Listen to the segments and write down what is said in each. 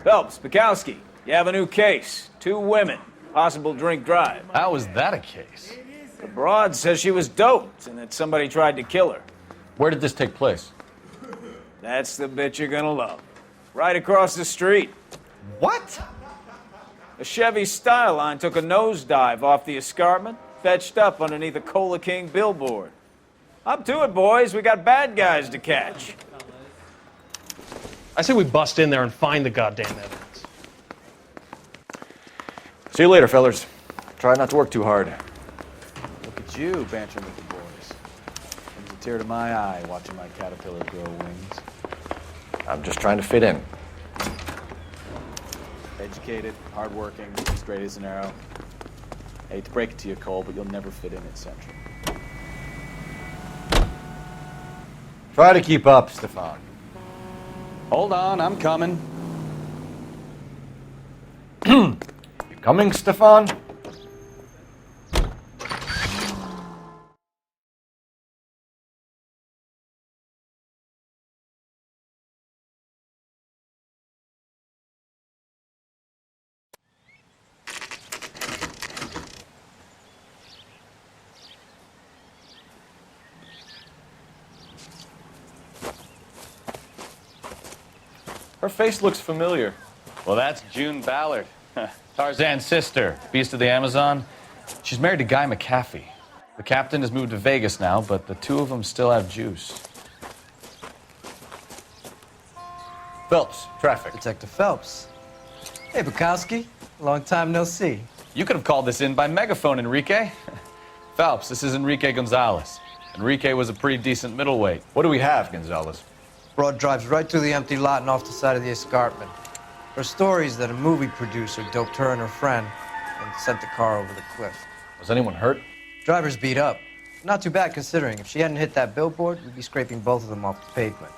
Phelps, Bukowski, you have a new case. 2 women, possible drink drive. How is that a case? The broad says she was doped and that somebody tried to kill her. Where did this take place? That's the bit you're gonna love. Right across the street. What? A Chevy Styline took a nosedive off the escarpment, fetched up underneath a Cola King billboard. Up to it, boys. We got bad guys to catch. I say we bust in there and find the goddamn evidence. See you later, fellas. Try not to work too hard. Look at you bantering with the boys. Brings a tear to my eye watching my caterpillar grow wings. I'm just trying to fit in. Educated, hardworking, straight as an arrow. I hate to break it to you, Cole, but you'll never fit in at Central. Try to keep up, Stefan. Hold on, I'm coming. You coming, Stefan? Her face looks familiar. Well, that's June Ballard, Tarzan's sister, beast of the Amazon. She's married to Guy McAfee. The captain has moved to Vegas now, but the 2 of them still have juice. Phelps, traffic. Detective Phelps. Hey, Bukowski. Long time no see. You could have called this in by megaphone, Enrique. Phelps, this is Enrique Gonzalez. Enrique was a pretty decent middleweight. What do we have, Gonzalez? Broad drives right through the empty lot and off the side of the escarpment. Her story is that a movie producer doped her and her friend and sent the car over the cliff. Was anyone hurt? Driver's beat up. Not too bad considering. If she hadn't hit that billboard, we'd be scraping both of them off the pavement.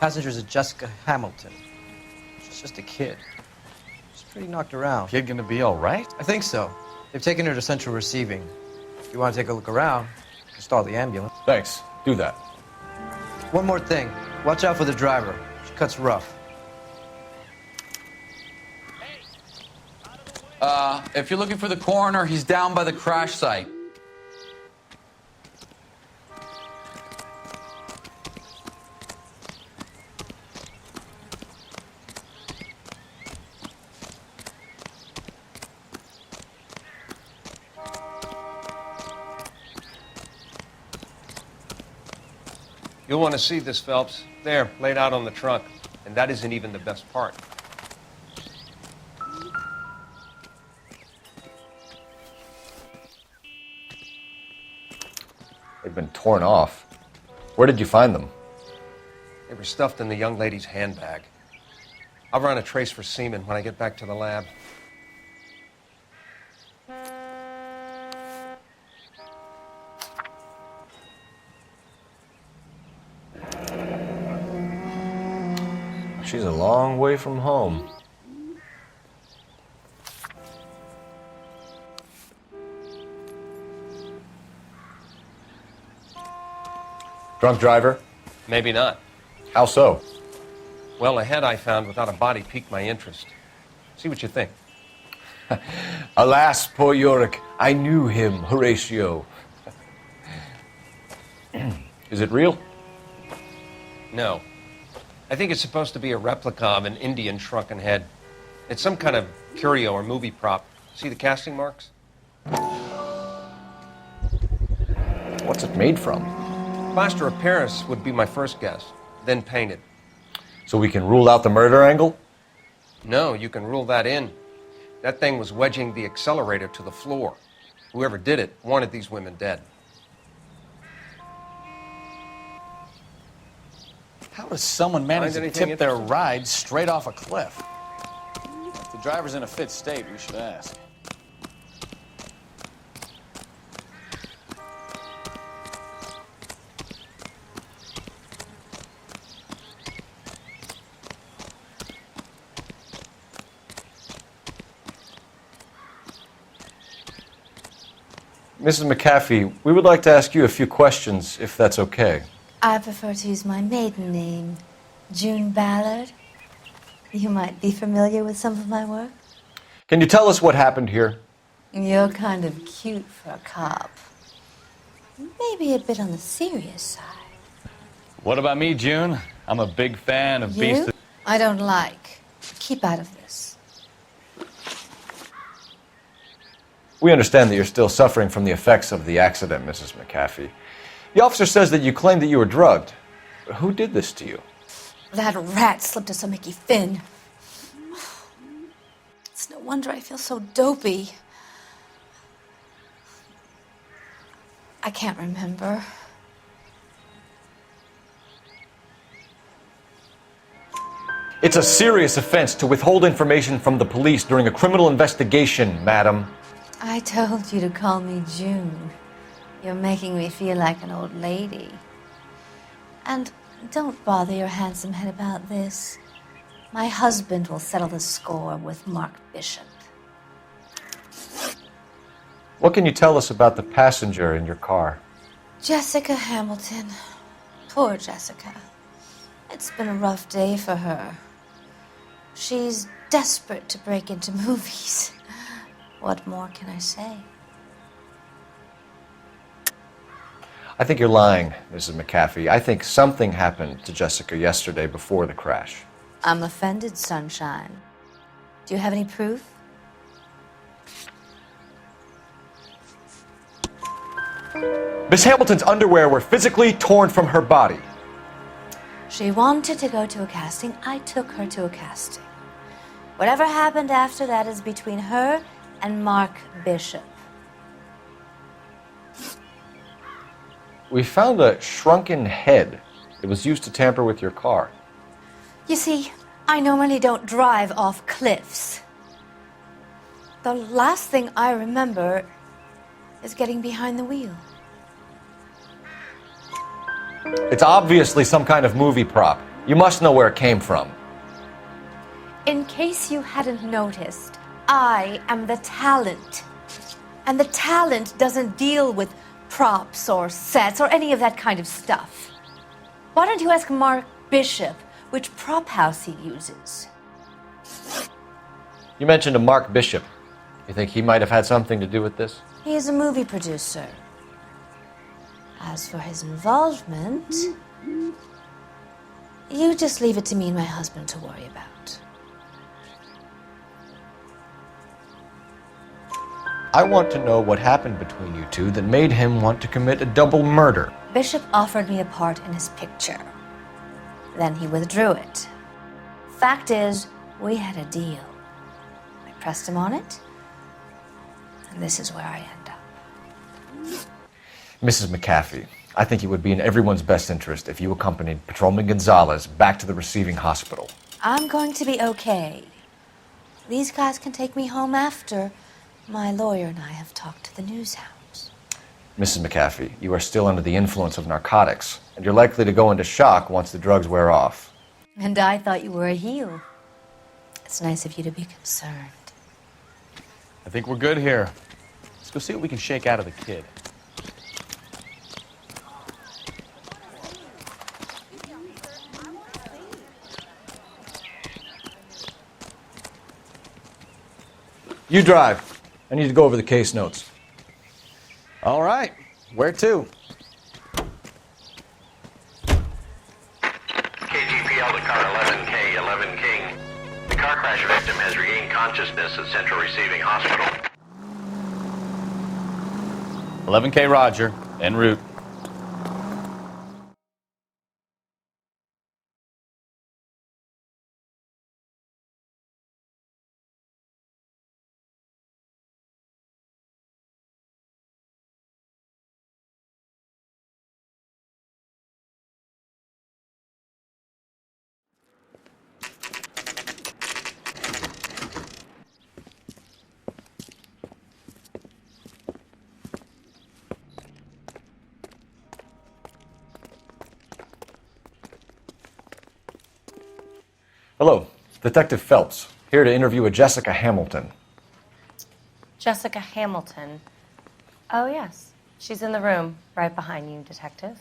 Passenger's a Jessica Hamilton. She's just a kid. She's pretty knocked around. Kid gonna be all right? I think so. They've taken her to Central Receiving. If you want to take a look around, you can stall the ambulance. Thanks. Do that. One more thing. Watch out for the driver. She cuts rough. If you're looking for the coroner, he's down by the crash site. You'll want to see this, Phelps. There, laid out on the trunk. And that isn't even the best part. They've been torn off. Where did you find them? They were stuffed in the young lady's handbag. I'll run a trace for semen when I get back to the lab. She's a long way from home. Drunk driver? Maybe not. How so? Well, a head I found without a body piqued my interest. See what you think. Alas, poor Yorick, I knew him, Horatio. Is it real? No. I think it's supposed to be a replica of an Indian shrunken head. It's some kind of curio or movie prop. See the casting marks? What's it made from? Plaster of Paris would be my first guess, then painted. So we can rule out the murder angle? No, you can rule that in. That thing was wedging the accelerator to the floor. Whoever did it wanted these women dead. How does someone manage Find to anything tip their interesting? ride straight off a cliff? If the driver's in a fit state, we should ask. Mrs. McAfee, we would like to ask you a few questions, if that's okay. I prefer to use my maiden name, June Ballard. You might be familiar with some of my work. Can you tell us what happened here? You're kind of cute for a cop. Maybe a bit on the serious side. What about me, June? I'm a big fan of Beast. You? I don't like. Keep out of this. We understand that you're still suffering from the effects of the accident, Mrs. McAfee. The officer says that you claimed that you were drugged. Who did this to you? That rat slipped us a Mickey Finn. It's no wonder I feel so dopey. I can't remember. It's a serious offense to withhold information from the police during a criminal investigation, madam. I told you to call me June. You're making me feel like an old lady. And don't bother your handsome head about this. My husband will settle the score with Mark Bishop. What can you tell us about the passenger in your car? Jessica Hamilton. Poor Jessica. It's been a rough day for her. She's desperate to break into movies. What more can I say? I think you're lying, Mrs. McAfee. I think something happened to Jessica yesterday before the crash. I'm offended, Sunshine. Do you have any proof? Miss Hamilton's underwear were physically torn from her body. She wanted to go to a casting. I took her to a casting. Whatever happened after that is between her and Mark Bishop. We found a shrunken head. It was used to tamper with your car. You see, I normally don't drive off cliffs. The last thing I remember is getting behind the wheel. It's obviously some kind of movie prop. You must know where it came from. In case you hadn't noticed, I am the talent. And the talent doesn't deal with props or sets or any of that kind of stuff. Why don't you ask Mark Bishop which prop house he uses? You mentioned a Mark Bishop. You think he might have had something to do with this? He is a movie producer. As for his involvement, you just leave it to me and my husband to worry about. I want to know what happened between you two that made him want to commit a double murder. Bishop offered me a part in his picture. Then he withdrew it. Fact is, we had a deal. I pressed him on it, and this is where I end up. Mrs. McAfee, I think it would be in everyone's best interest if you accompanied Patrolman Gonzalez back to the receiving hospital. I'm going to be okay. These guys can take me home after my lawyer and I have talked to the news hounds. Mrs. McAfee, you are still under the influence of narcotics, and you're likely to go into shock once the drugs wear off. And I thought you were a heel. It's nice of you to be concerned. I think we're good here. Let's go see what we can shake out of the kid. You drive. I need to go over the case notes. All right. Where to? KGPL to car 11K, 11 King. The car crash victim has regained consciousness at Central Receiving Hospital. 11K Roger, en route. Hello, Detective Phelps, here to interview a Jessica Hamilton. Jessica Hamilton. Oh, yes. She's in the room right behind you, Detective.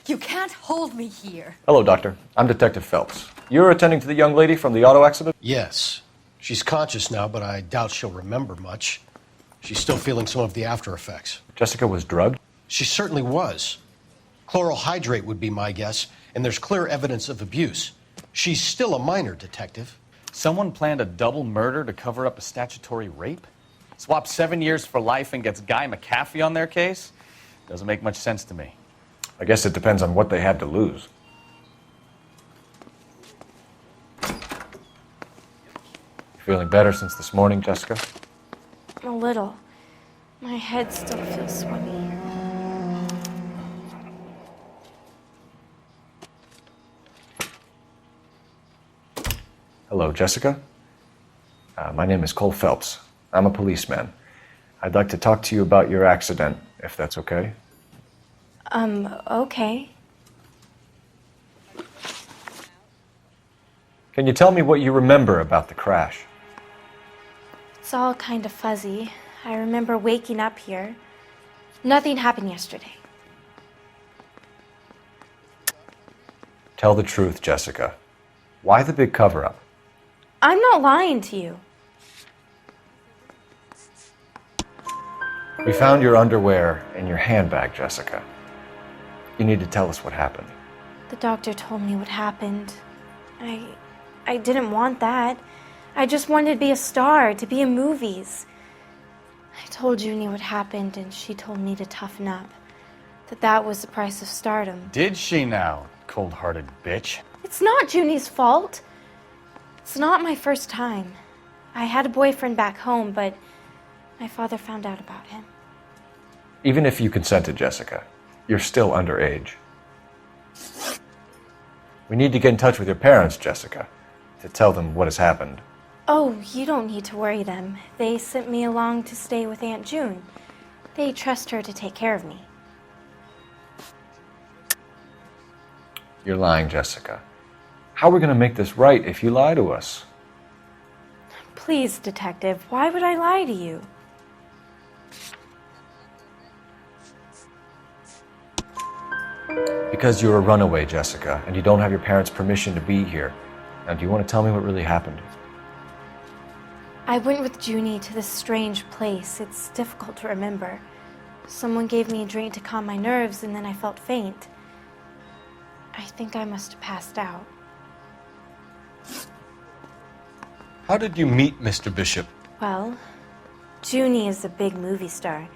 You can't hold me here. Hello, Doctor. I'm Detective Phelps. You're attending to the young lady from the auto accident? Yes. She's conscious now, but I doubt she'll remember much. She's still feeling some of the after effects. Jessica was drugged? She certainly was. Chloral hydrate would be my guess, and there's clear evidence of abuse. She's still a minor, Detective. Someone planned a double murder to cover up a statutory rape? Swap 7 years for life and gets Guy McAfee on their case? Doesn't make much sense to me. I guess it depends on what they had to lose. Feeling better since this morning, Jessica? A little. My head still feels swimmy. Hello, Jessica. My name is Cole Phelps. I'm a policeman. I'd like to talk to you about your accident, if that's okay. Okay. Can you tell me what you remember about the crash? It's all kind of fuzzy. I remember waking up here. Nothing happened yesterday. Tell the truth, Jessica. Why the big cover-up? I'm not lying to you. We found your underwear in your handbag, Jessica. You need to tell us what happened. The doctor told me what happened. I didn't want that. I just wanted to be a star, to be in movies. I told Junie what happened, and she told me to toughen up. That was the price of stardom. Did she now, cold-hearted bitch? It's not Junie's fault. It's not my first time. I had a boyfriend back home, but my father found out about him. Even if you consented, Jessica, you're still underage. We need to get in touch with your parents, Jessica, to tell them what has happened. Oh, you don't need to worry them. They sent me along to stay with Aunt June. They trust her to take care of me. You're lying, Jessica. How are we going to make this right if you lie to us? Please, Detective, why would I lie to you? Because you're a runaway, Jessica, and you don't have your parents' permission to be here. Now, do you want to tell me what really happened? I went with Junie to this strange place. It's difficult to remember. Someone gave me a drink to calm my nerves, and then I felt faint. I think I must have passed out. How did you meet Mr. Bishop? Well, Junie is a big movie star.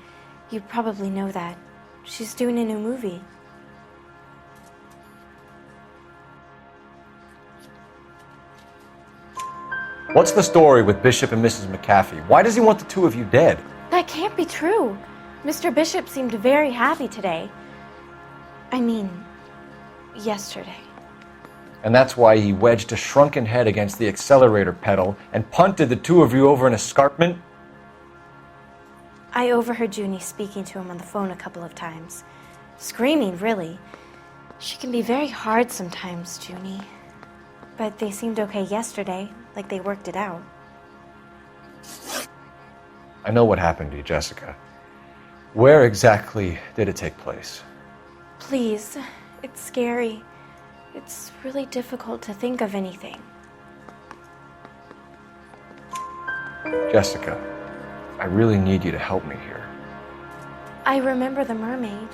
You probably know that. She's doing a new movie. What's the story with Bishop and Mrs. McAfee? Why does he want the two of you dead? That can't be true. Mr. Bishop seemed very happy today. I mean, yesterday. And that's why he wedged a shrunken head against the accelerator pedal and punted the two of you over an escarpment? I overheard Junie speaking to him on the phone a couple of times. Screaming, really. She can be very hard sometimes, Junie. But they seemed okay yesterday, like they worked it out. I know what happened to you, Jessica. Where exactly did it take place? Please, it's scary. It's really difficult to think of anything. Jessica, I really need you to help me here. I remember the mermaid.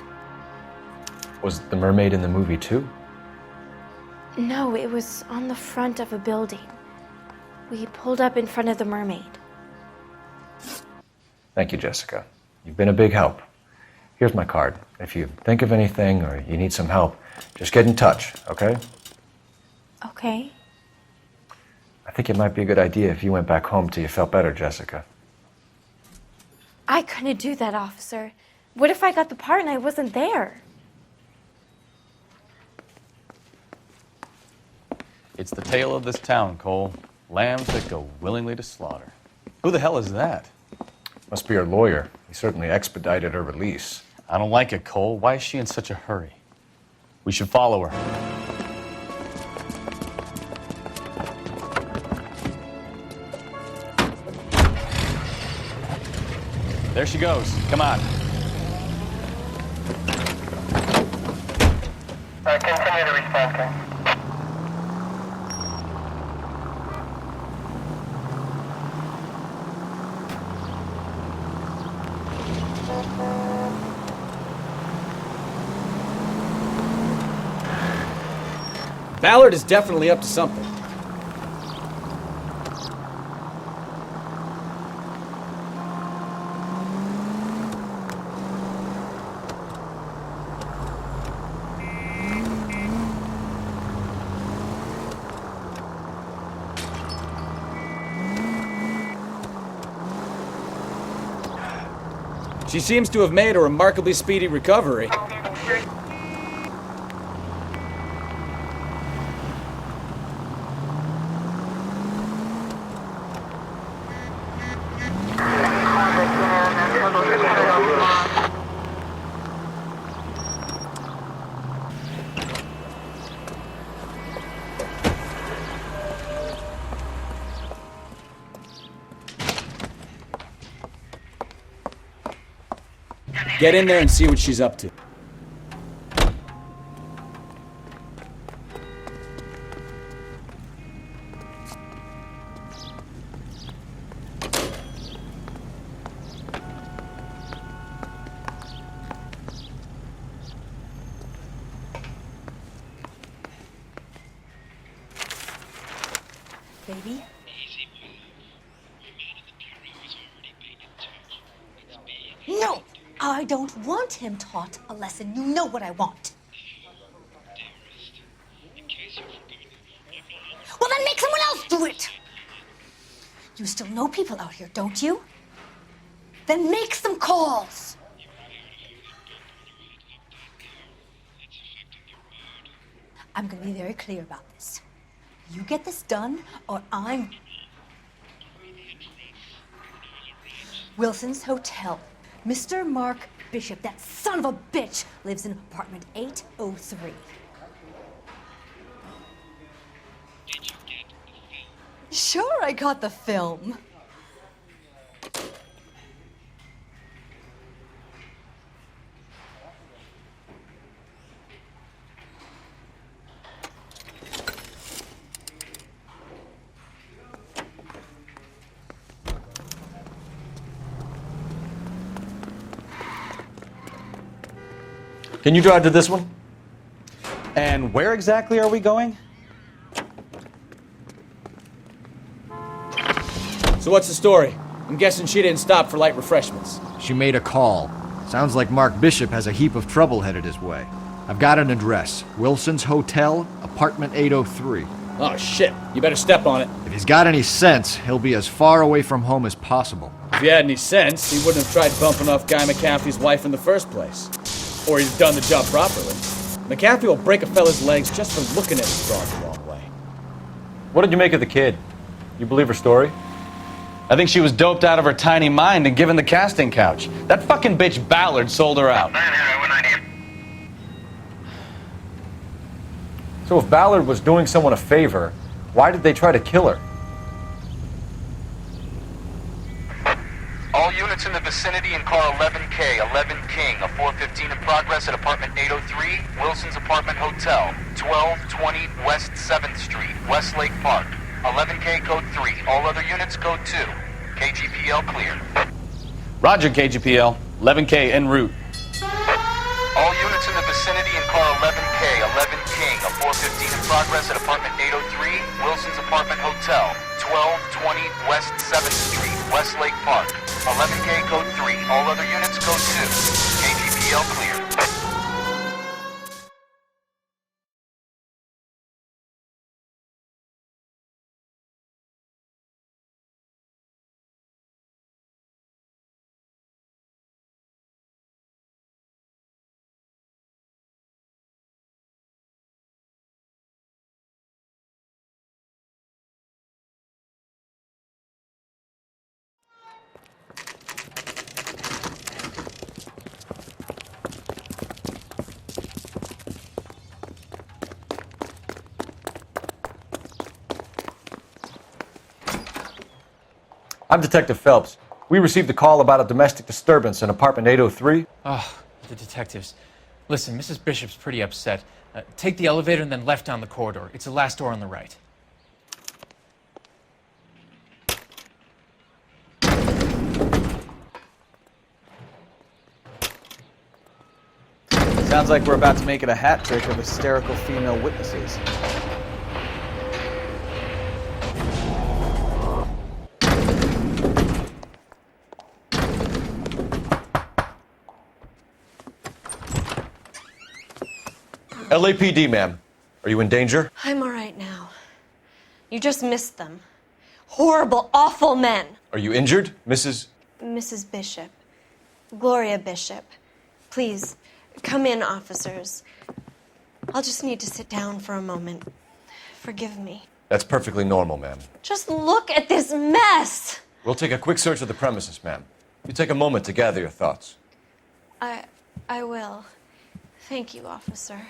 Was the mermaid in the movie too? No, it was on the front of a building. We pulled up in front of the mermaid. Thank you, Jessica. You've been a big help. Here's my card. If you think of anything or you need some help, just get in touch, okay? Okay. I think it might be a good idea if you went back home till you felt better, Jessica. I couldn't do that, officer. What if I got the part and I wasn't there? It's the tale of this town, Cole. Lambs that go willingly to slaughter. Who the hell is that? Must be her lawyer. He certainly expedited her release. I don't like it, Cole. Why is she in such a hurry? We should follow her. There she goes. Come on. to response team. Ballard is definitely up to something. She seems to have made a remarkably speedy recovery. Get in there and see what she's up to. Baby? No! I don't want him taught a lesson. You know what I want. Well, then make someone else do it! You still know people out here, don't you? Then make some calls! I'm gonna be very clear about this. You get this done, or I'm... Wilson's Hotel. Mr. Mark Bishop, that son of a bitch, lives in apartment 803. Did you get the film? Sure, I got the film. Can you drive to this one? And where exactly are we going? So what's the story? I'm guessing she didn't stop for light refreshments. She made a call. Sounds like Mark Bishop has a heap of trouble headed his way. I've got an address. Wilson's Hotel, apartment 803. Oh shit, you better step on it. If he's got any sense, he'll be as far away from home as possible. If he had any sense, he wouldn't have tried bumping off Guy McAfee's wife in the first place. Or he'd done the job properly. McAfee will break a fella's legs just for looking at his broad the wrong way. What did you make of the kid? You believe her story? I think she was doped out of her tiny mind and given the casting couch. That fucking bitch Ballard sold her out. So if Ballard was doing someone a favor, why did they try to kill her? All units in the vicinity in car 11K, 11 King, a 415 in progress at apartment 803, Wilson's Apartment Hotel, 1220 West 7th Street, Westlake Park. 11K code 3, all other units code 2. KGPL clear. Roger, KGPL. 11K en route. All units in the vicinity in car 11K, 11 King, a 415 in progress at apartment 803, Wilson's Apartment Hotel, 1220 West 7th Street, Westlake Park. 11K code 3, all other units code 2. KGPL clear. I'm Detective Phelps. We received a call about a domestic disturbance in apartment 803. Oh, the detectives. Listen, Mrs. Bishop's pretty upset. Take the elevator and then left down the corridor. It's the last door on the right. Sounds like we're about to make it a hat trick of hysterical female witnesses. LAPD, ma'am. Are you in danger? I'm all right now. You just missed them. Horrible, awful men. Are you injured, Mrs.? Mrs. Bishop. Gloria Bishop. Please, come in, officers. I'll just need to sit down for a moment. Forgive me. That's perfectly normal, ma'am. Just look at this mess! We'll take a quick search of the premises, ma'am. You take a moment to gather your thoughts. I will. Thank you, officer.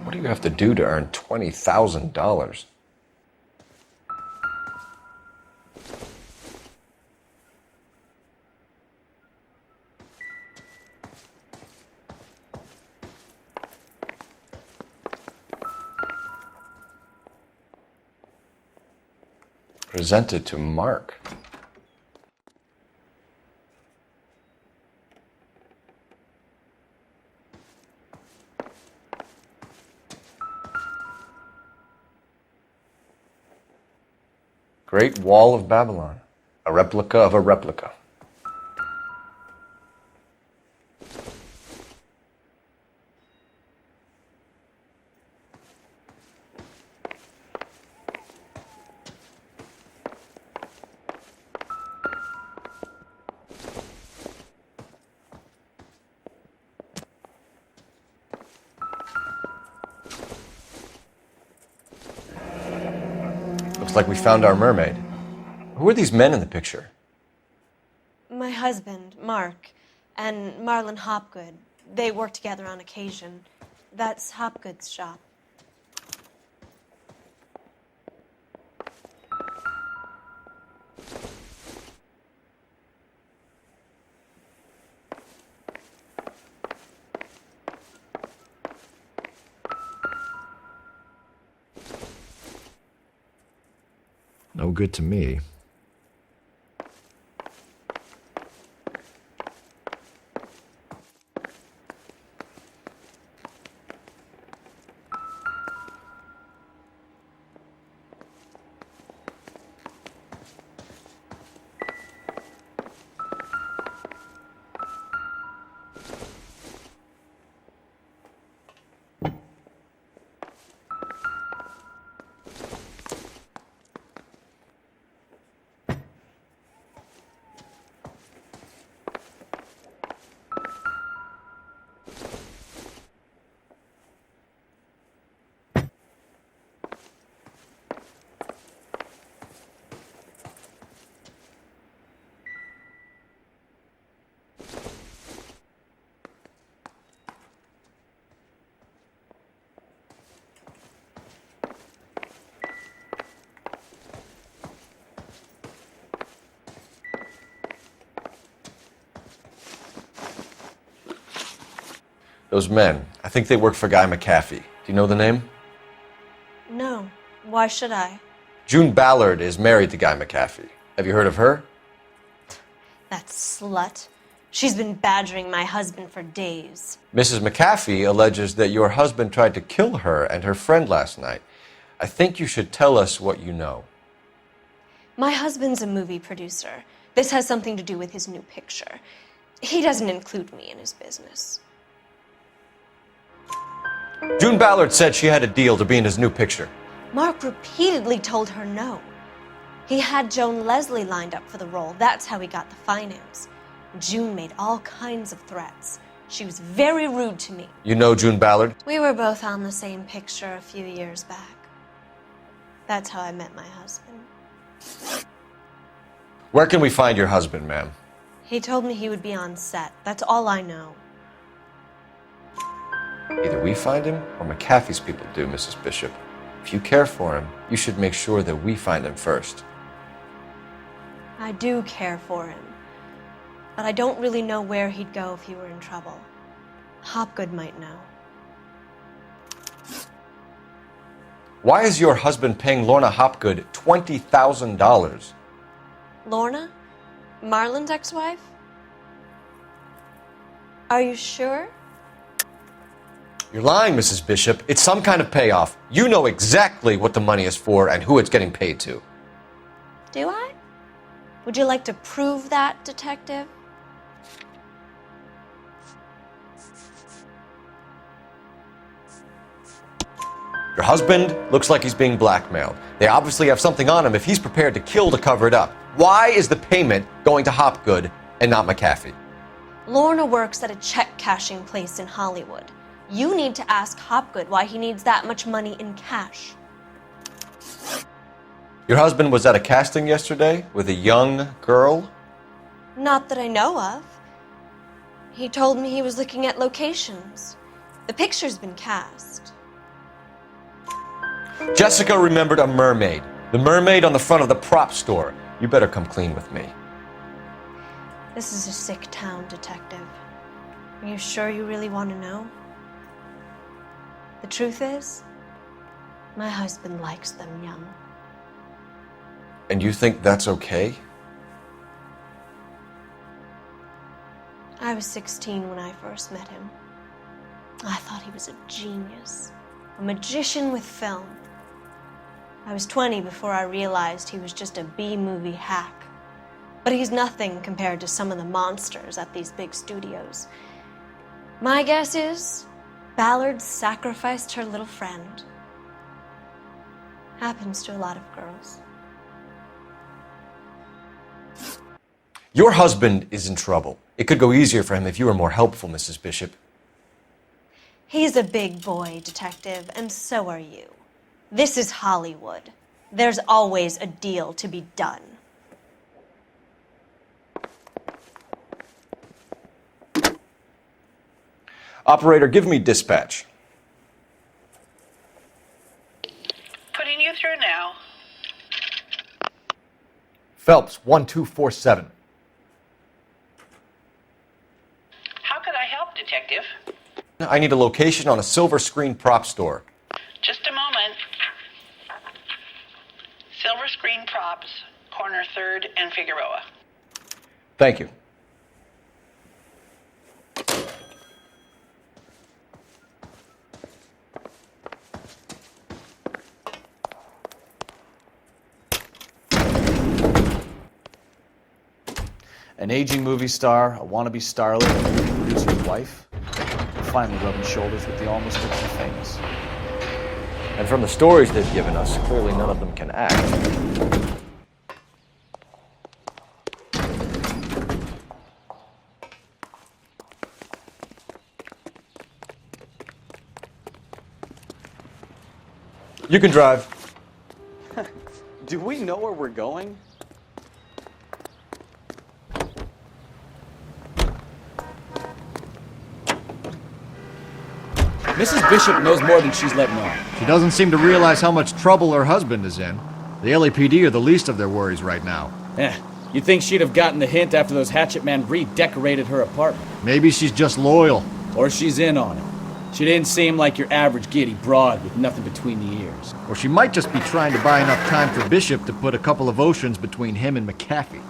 What do you have to do to earn $20,000? Presented to Mark. Great Wall of Babylon, a replica of a replica. Looks like we found our mermaid. Who are these men in the picture? My husband, Mark, and Marlon Hopgood. They work together on occasion. That's Hopgood's shop. No good to me. Those men, I think they work for Guy McAfee. Do you know the name? No. Why should I? June Ballard is married to Guy McAfee. Have you heard of her? That slut. She's been badgering my husband for days. Mrs. McAfee alleges that your husband tried to kill her and her friend last night. I think you should tell us what you know. My husband's a movie producer. This has something to do with his new picture. He doesn't include me in his business. June Ballard said she had a deal to be in his new picture. Mark repeatedly told her no. He had Joan Leslie lined up for the role. That's how he got the finance. June made all kinds of threats. She was very rude to me. You know June Ballard? We were both on the same picture a few years back. That's how I met my husband. Where can we find your husband, ma'am? He told me he would be on set. That's all I know. Either we find him or McAfee's people do, Mrs. Bishop. If you care for him, you should make sure that we find him first. I do care for him. But I don't really know where he'd go if he were in trouble. Hopgood might know. Why is your husband paying Lorna Hopgood $20,000? Lorna? Marlon's ex-wife? Are you sure? You're lying, Mrs. Bishop. It's some kind of payoff. You know exactly what the money is for and who it's getting paid to. Do I? Would you like to prove that, detective? Your husband looks like he's being blackmailed. They obviously have something on him if he's prepared to kill to cover it up. Why is the payment going to Hopgood and not McAfee? Lorna works at a check-cashing place in Hollywood. You need to ask Hopgood why he needs that much money in cash. Your husband was at a casting yesterday with a young girl? Not that I know of. He told me he was looking at locations. The picture's been cast. Jessica remembered a mermaid. The mermaid on the front of the prop store. You better come clean with me. This is a sick town, detective. Are you sure you really want to know? The truth is, my husband likes them young. And you think that's okay? I was 16 when I first met him. I thought he was a genius, a magician with film. I was 20 before I realized he was just a B-movie hack. But he's nothing compared to some of the monsters at these big studios. My guess is Ballard sacrificed her little friend. Happens to a lot of girls. Your husband is in trouble. It could go easier for him if you were more helpful, Mrs. Bishop. He's a big boy, detective, and so are you. This is Hollywood. There's always a deal to be done. Operator, give me dispatch. Putting you through now. Phelps, 1247. How could I help, Detective? I need a location on a silver screen prop store. Just a moment. Silver Screen Props, corner 3rd and Figueroa. Thank you. An aging movie star, a wannabe starlet, and a movie producer's wife, finally rubbing shoulders with the almost rich and famous. And from the stories they've given us, clearly none of them can act. You can drive. Do we know where we're going? Mrs. Bishop knows more than she's letting on. She doesn't seem to realize how much trouble her husband is in. The LAPD are the least of their worries right now. You'd think she'd have gotten the hint after those hatchet men redecorated her apartment. Maybe she's just loyal. Or she's in on it. She didn't seem like your average giddy broad with nothing between the ears. Or she might just be trying to buy enough time for Bishop to put a couple of oceans between him and McAfee.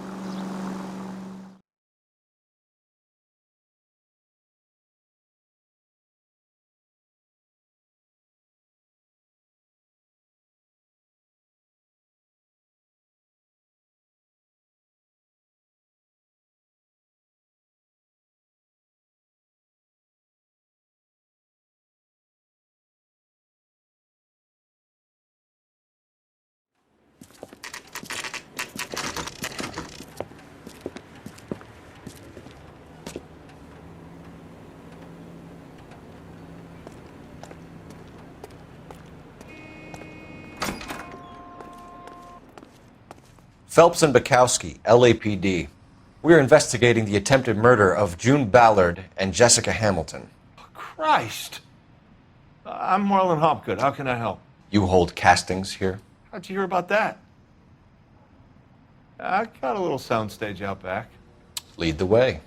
Phelps and Bukowski, LAPD. We're investigating the attempted murder of June Ballard and Jessica Hamilton. Christ. I'm Marlon Hopgood. How can I help? You hold castings here? How'd you hear about that? I got a little soundstage out back. Lead the way.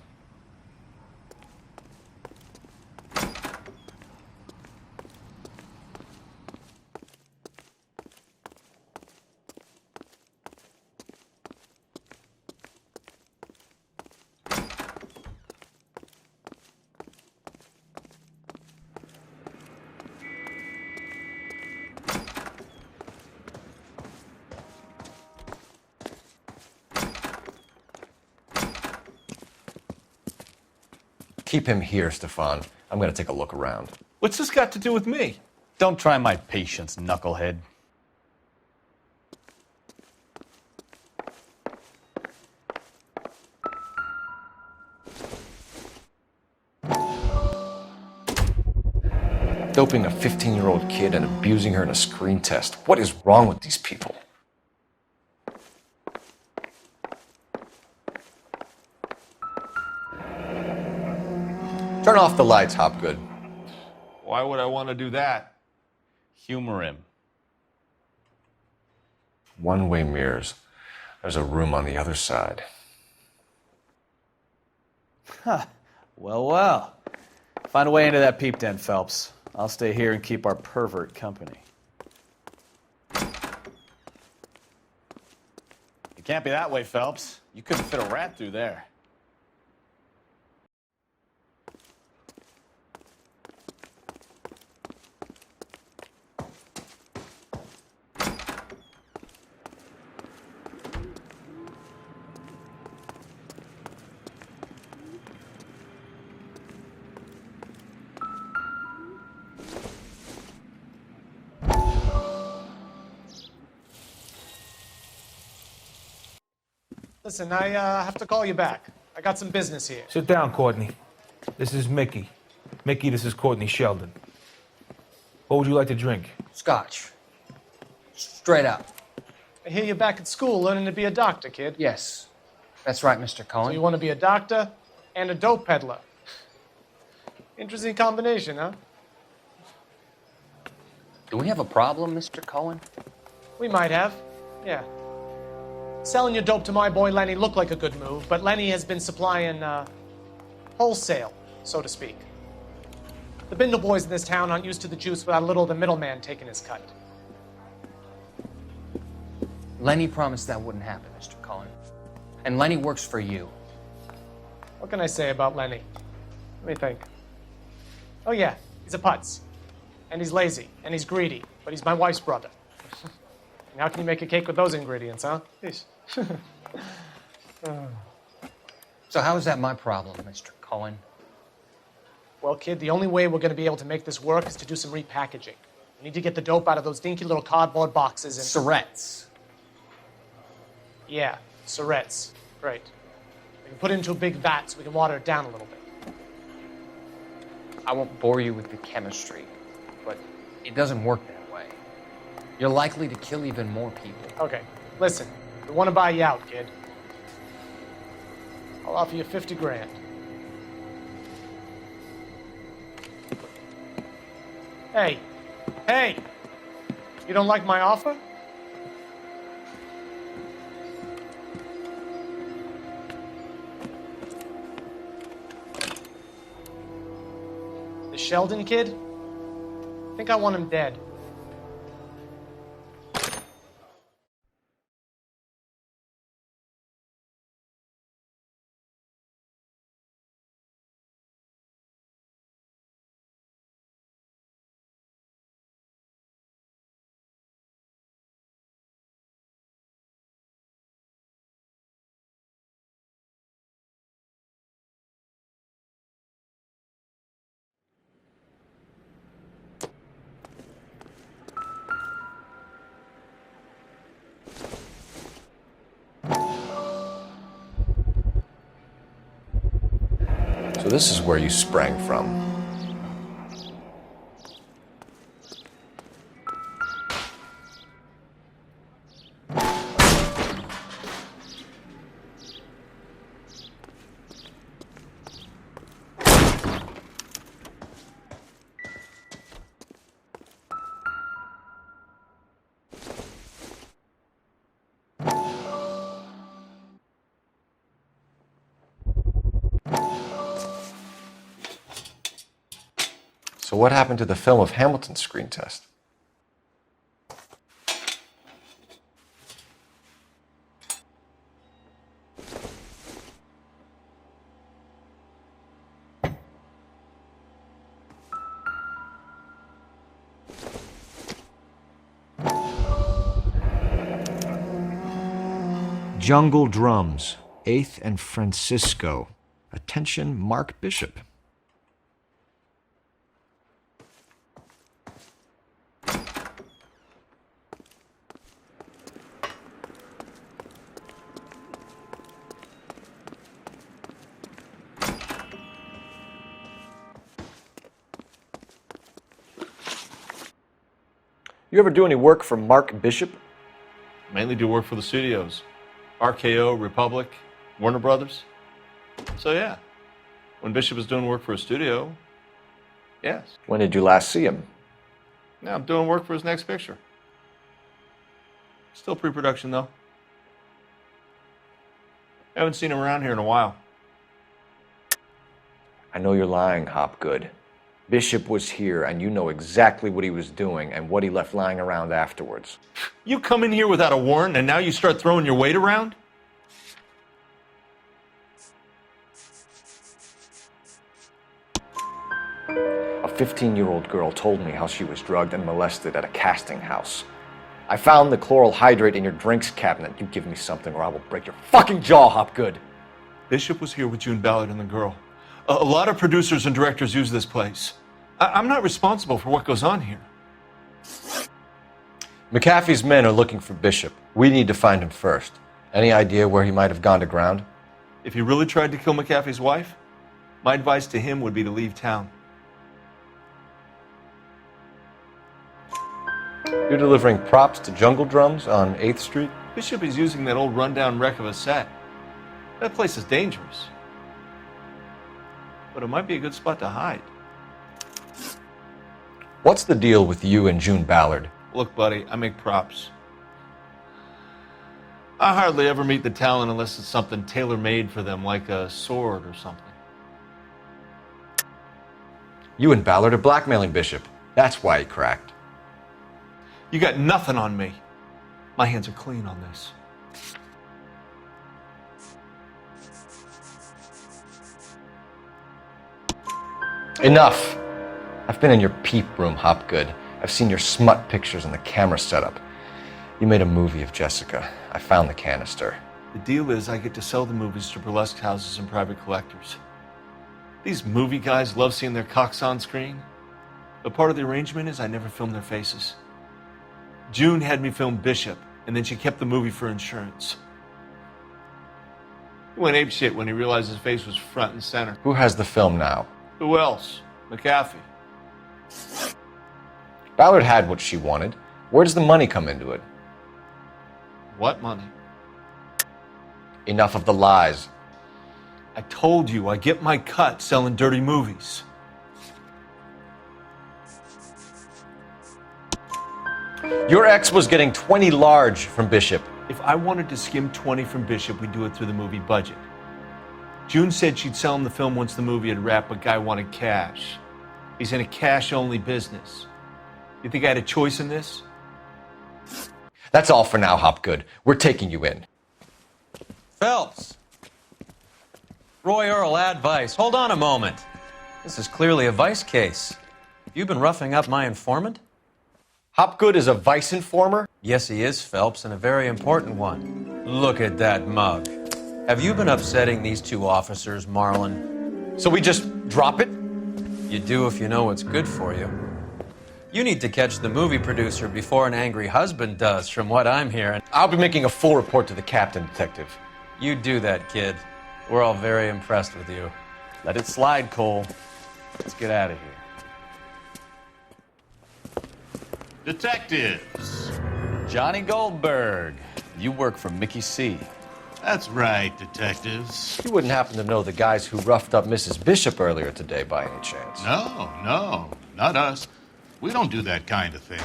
Keep him here, Stefan. I'm going to take a look around. What's this got to do with me? Don't try my patience, knucklehead. Doping a 15-year-old kid and abusing her in a screen test. What is wrong with these people? Turn off the lights, Hopgood. Why would I want to do that? Humor him. One-way mirrors. There's a room on the other side. Huh. Well. Find a way into that peep den, Phelps. I'll stay here and keep our pervert company. It can't be that way, Phelps. You couldn't fit a rat through there. Listen, I have to call you back. I got some business here. Sit down, Courtney. This is Mickey. Mickey, this is Courtney Sheldon. What would you like to drink? Scotch. Straight up. I hear you're back at school learning to be a doctor, kid. Yes. That's right, Mr. Cohen. So you want to be a doctor and a dope peddler. Interesting combination, huh? Do we have a problem, Mr. Cohen? We might have. Yeah. Selling your dope to my boy Lenny looked like a good move, but Lenny has been supplying, wholesale, so to speak. The Bindle boys in this town aren't used to the juice without a little of the middleman taking his cut. Lenny promised that wouldn't happen, Mr. Cohen. And Lenny works for you. What can I say about Lenny? Let me think. Oh yeah, he's a putz. And he's lazy, and he's greedy, but he's my wife's brother. And how can you make a cake with those ingredients, huh? Yeesh. So how is that my problem, Mr. Cohen? Well, kid, the only way we're going to be able to make this work is to do some repackaging. We need to get the dope out of those dinky little cardboard boxes and... Surrettes. Yeah, surrettes. Great. We can put it into a big vat so we can water it down a little bit. I won't bore you with the chemistry, but it doesn't work that way. You're likely to kill even more people. Okay, listen. We want to buy you out, kid. I'll offer you 50 grand. Hey. Hey! You don't like my offer? The Sheldon kid? I think I want him dead. So this is where you sprang from. So what happened to the film of Hamilton's screen test? Jungle Drums, 8th and Francisco. Attention, Mark Bishop. You ever do any work for Mark Bishop? Mainly do work for the studios. RKO, Republic, Warner Brothers. So yeah, when Bishop is doing work for a studio, yes. When did you last see him? Now I'm doing work for his next picture. Still pre-production though. Haven't seen him around here in a while. I know you're lying, Hopgood. Bishop was here, and you know exactly what he was doing and what he left lying around afterwards. You come in here without a warrant, and now you start throwing your weight around? A 15-year-old girl told me how she was drugged and molested at a casting house. I found the chloral hydrate in your drinks cabinet. You give me something or I will break your fucking jaw, Hopgood. Bishop was here with June Ballard and the girl. A lot of producers and directors use this place. I'm not responsible for what goes on here. McAfee's men are looking for Bishop. We need to find him first. Any idea where he might have gone to ground? If he really tried to kill McAfee's wife, my advice to him would be to leave town. You're delivering props to Jungle Drums on 8th Street? Bishop is using that old rundown wreck of a set. That place is dangerous. But it might be a good spot to hide. What's the deal with you and June Ballard? Look, buddy, I make props. I hardly ever meet the talent unless it's something tailor-made for them, like a sword or something. You and Ballard are blackmailing Bishop. That's why he cracked. You got nothing on me. My hands are clean on this. Enough! I've been in your peep room, Hopgood. I've seen your smut pictures and the camera setup. You made a movie of Jessica. I found the canister. The deal is I get to sell the movies to burlesque houses and private collectors. These movie guys love seeing their cocks on screen. But part of the arrangement is I never film their faces. June had me film Bishop, and then she kept the movie for insurance. He went apeshit when he realized his face was front and center. Who has the film now? Who else? McAfee. Ballard had what she wanted. Where does the money come into it? What money? Enough of the lies. I told you, I get my cut selling dirty movies. Your ex was getting 20 large from Bishop. If I wanted to skim 20 from Bishop, we'd do it through the movie budget. June said she'd sell him the film once the movie had wrapped, but Guy wanted cash. He's in a cash-only business. You think I had a choice in this? That's all for now, Hopgood. We're taking you in. Phelps! Roy Earl, advice. Hold on a moment. This is clearly a vice case. You've been roughing up my informant? Hopgood is a vice informer? Yes, he is, Phelps, and a very important one. Look at that mug. Have you been upsetting these two officers, Marlon? So we just drop it? You do if you know what's good for you. You need to catch the movie producer before an angry husband does, from what I'm hearing. I'll be making a full report to the captain, Detective. You do that, kid. We're all very impressed with you. Let it slide, Cole. Let's get out of here. Detectives. Johnny Goldberg. You work for Mickey C. That's right, detectives. You wouldn't happen to know the guys who roughed up Mrs. Bishop earlier today by any chance? No, not us. We don't do that kind of thing.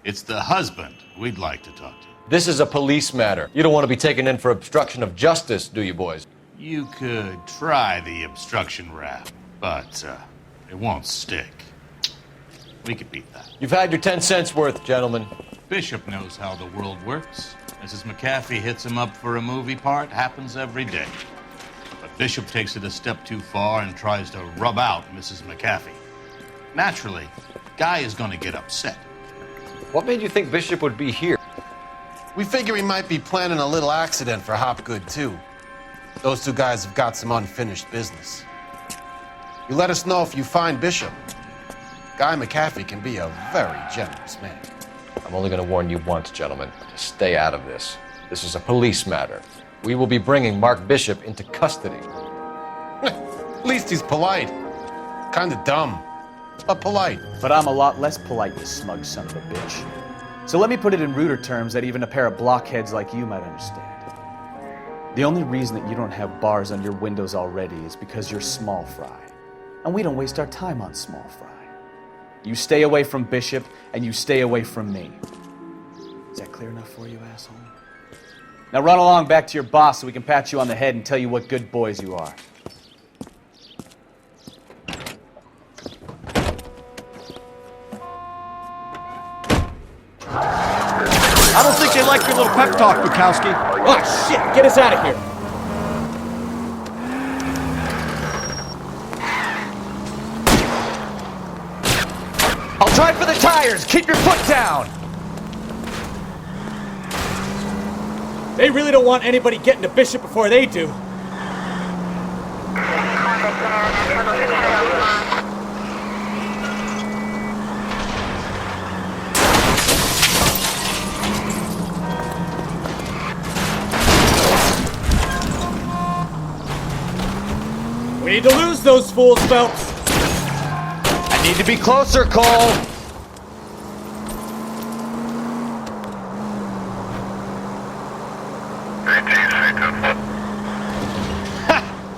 It's the husband we'd like to talk to. This is a police matter. You don't want to be taken in for obstruction of justice, do you, boys? You could try the obstruction rap, but it won't stick. We could beat that. You've had your 10 cents worth, gentlemen. Bishop knows how the world works. Mrs. McAfee hits him up for a movie part, happens every day. But Bishop takes it a step too far and tries to rub out Mrs. McAfee. Naturally, Guy is going to get upset. What made you think Bishop would be here? We figure he might be planning a little accident for Hopgood, too. Those two guys have got some unfinished business. You let us know if you find Bishop. Guy McAfee can be a very generous man. I'm only going to warn you once, gentlemen, to stay out of this. This is a police matter. We will be bringing Mark Bishop into custody. At least he's polite. Kinda dumb, but polite. But I'm a lot less polite, you smug son of a bitch. So let me put it in ruder terms that even a pair of blockheads like you might understand. The only reason that you don't have bars on your windows already is because you're small fry. And we don't waste our time on small fry. You stay away from Bishop, and you stay away from me. Is that clear enough for you, asshole? Now run along back to your boss so we can pat you on the head and tell you what good boys you are. I don't think they like your little pep talk, Bukowski. Oh, shit! Get us out of here! I'll drive for the tires! Keep your foot down! They really don't want anybody getting to Bishop before they do. We need to lose those fools, Phelps. I need to be closer, Cole.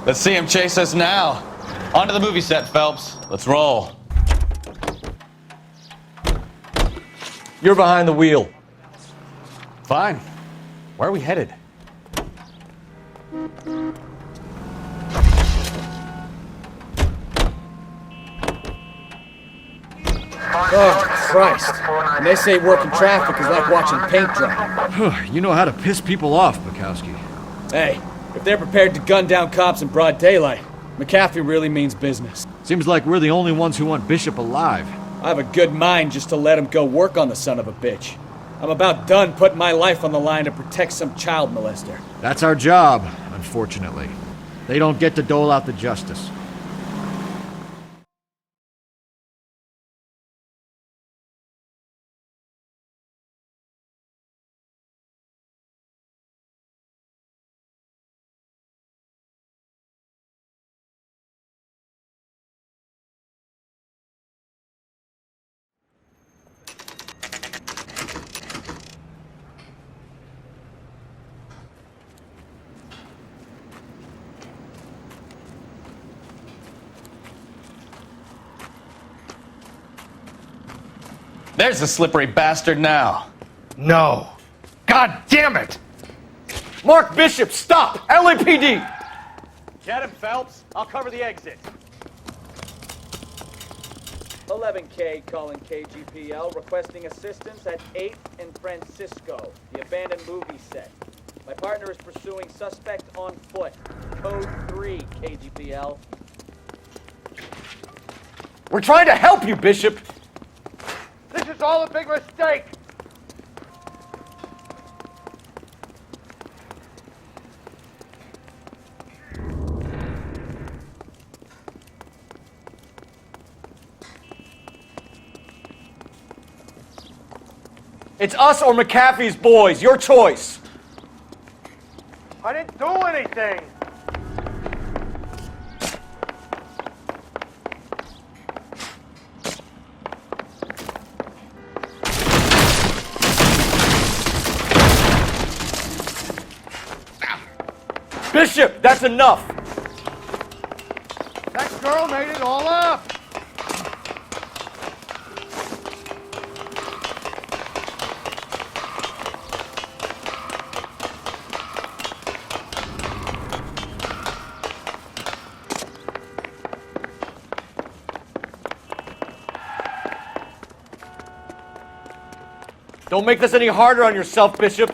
Let's see him chase us now. Onto the movie set, Phelps. Let's roll. You're behind the wheel. Fine. Where are we headed? Oh, Christ. And they say working traffic is like watching paint dry. You know how to piss people off, Bukowski. Hey, if they're prepared to gun down cops in broad daylight, McAfee really means business. Seems like we're the only ones who want Bishop alive. I have a good mind just to let him go work on the son of a bitch. I'm about done putting my life on the line to protect some child molester. That's our job, unfortunately. They don't get to dole out the justice. There's the slippery bastard now. No. God damn it! Mark Bishop, stop! LAPD! Get him, Phelps. I'll cover the exit. 11K calling KGPL, requesting assistance at 8th and Francisco, the abandoned movie set. My partner is pursuing suspect on foot. Code 3, KGPL. We're trying to help you, Bishop! This is all a big mistake! It's us or McAfee's boys. Your choice. I didn't do anything! Bishop, that's enough! That girl made it all up! Don't make this any harder on yourself, Bishop.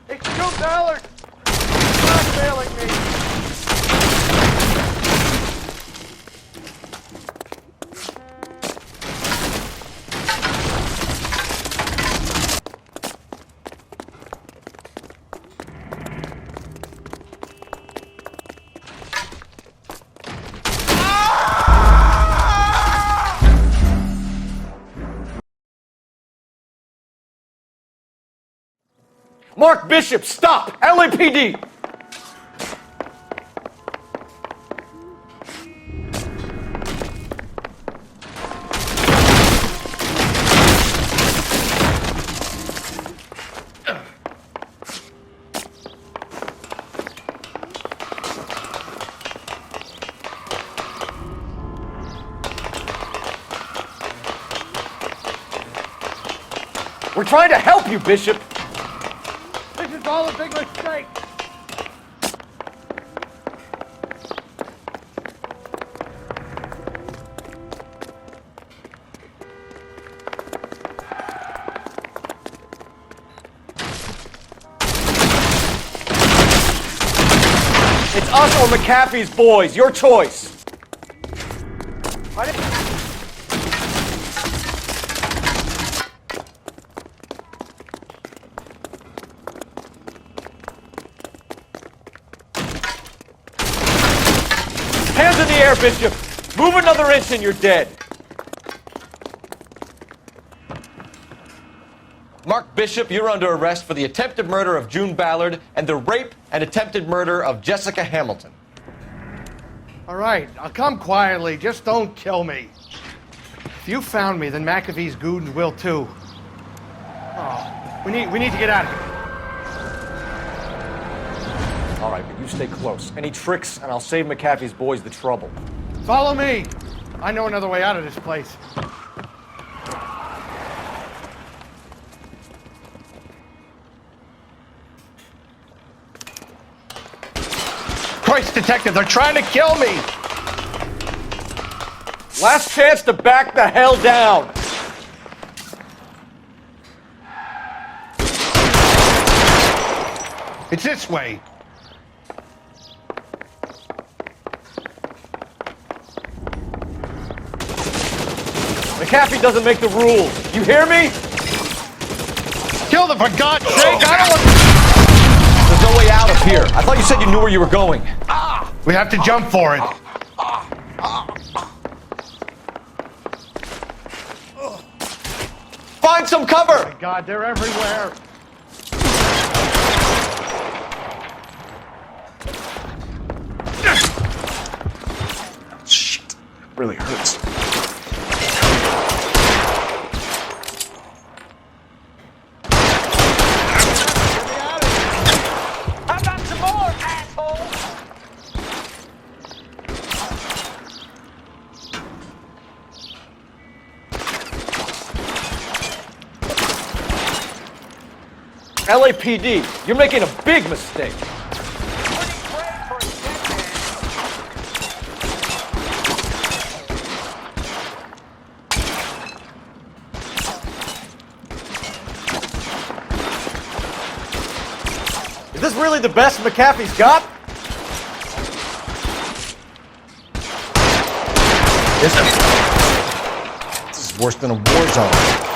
It's June Ballard! Blackmailing me! Mark Bishop, stop! LAPD! We're trying to help you, Bishop! This is all a big mistake! It's us or McAfee's boys. Your choice. Hands in the air, Bishop. Move another inch and you're dead. Mark Bishop, you're under arrest for the attempted murder of June Ballard and the rape and attempted murder of Jessica Hamilton. All right, I'll come quietly. Just don't kill me. If you found me, then McAfee's goons will too. Oh, we need to get out of here. All right, but you stay close. Any tricks, and I'll save McAfee's boys the trouble. Follow me. I know another way out of this place. Christ, detective, they're trying to kill me! Last chance to back the hell down! It's this way. McAfee doesn't make the rules. You hear me? Kill them, for God's sake! I don't want... There's no way out of here. I thought you said you knew where you were going. We have to jump for it. Find some cover! Oh my God, they're everywhere. Shit. Really hurts. LAPD, you're making a big mistake. Is this really the best McAfee's got? This is worse than a war zone.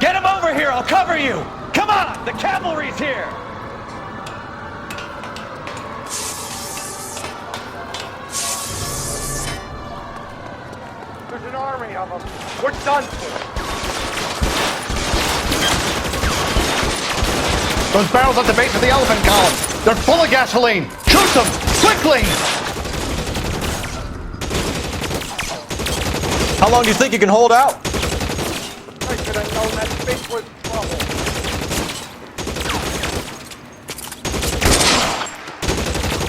Get him over here, I'll cover you! Come on, the cavalry's here! There's an army of them. We're done for. Those barrels at the base of the elephant column. They're full of gasoline. Shoot them! Quickly! How long do you think you can hold out? I should have known that fish was trouble.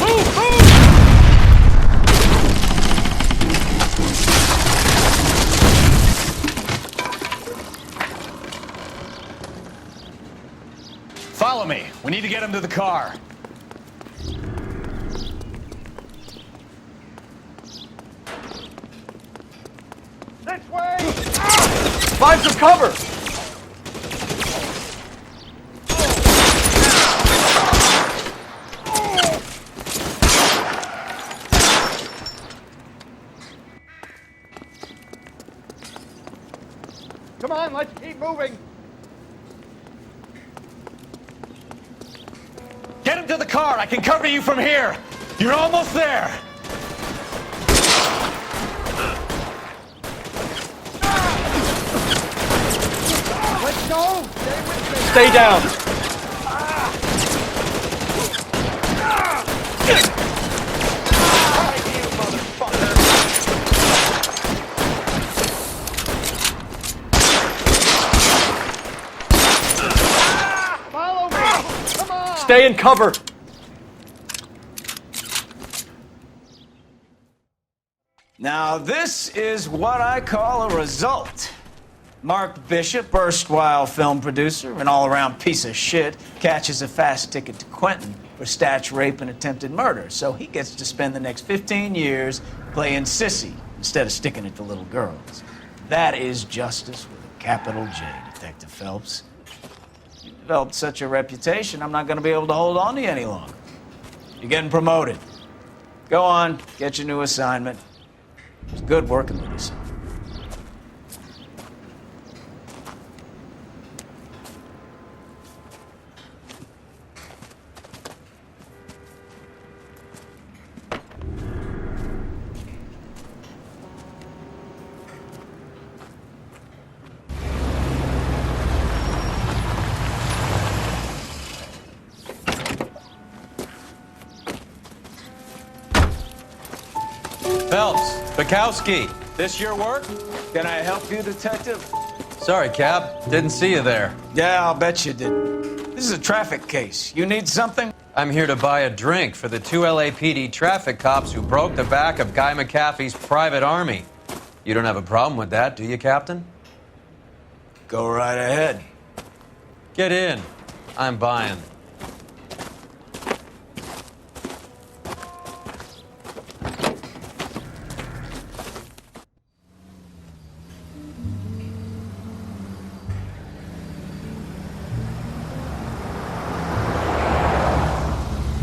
Move! Move! Follow me. We need to get him to the car. This way! Find some cover! Come on, let's keep moving. Get him to the car. I can cover you from here. You're almost there. Let's go! Stay with me! Stay down! Follow me! Come on! Stay in cover! Now, this is what I call a result. Mark Bishop, erstwhile film producer, an all-around piece of shit, catches a fast ticket to Quentin for statch rape and attempted murder. So he gets to spend the next 15 years playing sissy instead of sticking it to little girls. That is justice with a capital J, Detective Phelps. You developed such a reputation, I'm not going to be able to hold on to you any longer. You're getting promoted. Go on, get your new assignment. It's good working with you, son. Phelps, Bukowski, this your work? Can I help you, Detective? Sorry, Cap. Didn't see you there. Yeah, I'll bet you did. This is a traffic case. You need something? I'm here to buy a drink for the 2 LAPD traffic cops who broke the back of Guy McAfee's private army. You don't have a problem with that, do you, Captain? Go right ahead. Get in. I'm buying.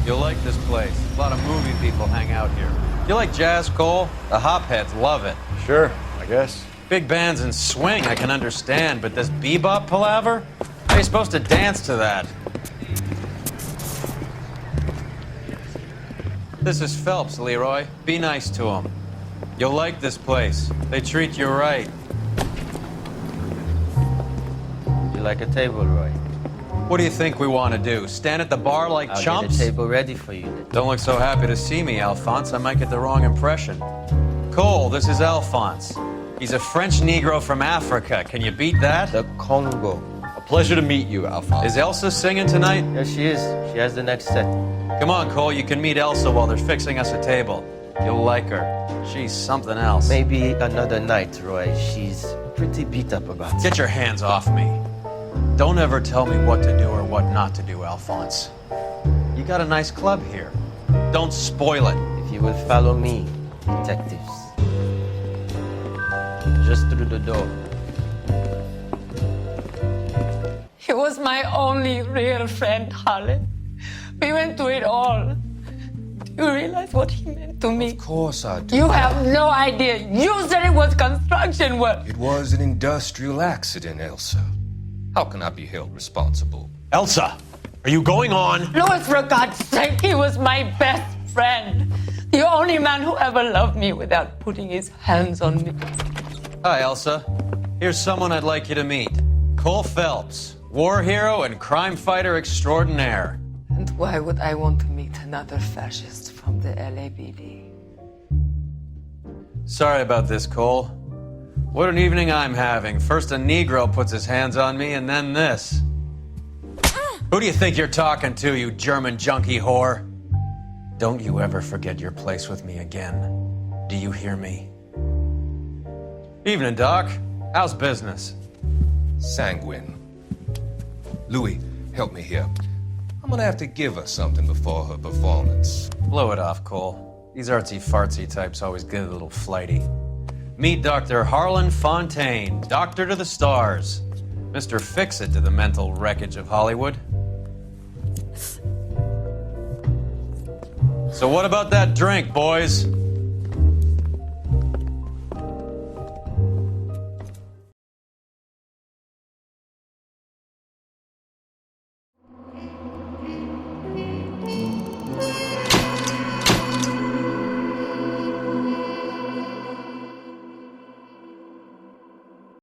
You'll like this place. A lot of movie people hang out here. You like jazz, Cole? The hopheads love it. Sure, I guess. Big bands and swing I can understand, but this bebop palaver? How are you supposed to dance to that? This is Phelps, Leroy. Be nice to him. You'll like this place. They treat you right. You like a table, Roy? What do you think we want to do? Stand at the bar like I'll chumps? get a table ready for you. Don't look so happy to see me, Alphonse. I might get the wrong impression. Cole, this is Alphonse. He's a French Negro from Africa. Can you beat that? The Congo. A pleasure to meet you, Alphonse. Is Elsa singing tonight? Yes, she is. She has the next set. Come on, Cole. You can meet Elsa while they're fixing us a table. You'll like her. She's something else. Maybe another night, Roy. She's pretty beat up about it. Get your hands off me. Don't ever tell me what to do or what not to do, Alphonse. You got a nice club here. Don't spoil it. If you will follow me, detectives. Just through the door. He was my only real friend, Harlan. We went through it all. Do you realize what he meant to me? Of course I do. You have no idea. You said it was construction work. It was an industrial accident, Elsa. How can I be held responsible? Elsa, are you going on? Louis, for God's sake, he was my best friend. The only man who ever loved me without putting his hands on me. Hi, Elsa. Here's someone I'd like you to meet. Cole Phelps, war hero and crime fighter extraordinaire. And why would I want to meet another fascist from the LAPD? Sorry about this, Cole. What an evening I'm having. First a Negro puts his hands on me, and then this. Who do you think you're talking to, you German junkie whore? Don't you ever forget your place with me again. Do you hear me? Evening, Doc. How's business? Sanguine. Louis, help me here. I'm gonna have to give her something before her performance. Blow it off, Cole. These artsy-fartsy types always get a little flighty. Meet Dr. Harlan Fontaine, doctor to the stars. Mr. Fix-It to the mental wreckage of Hollywood. So what about that drink, boys?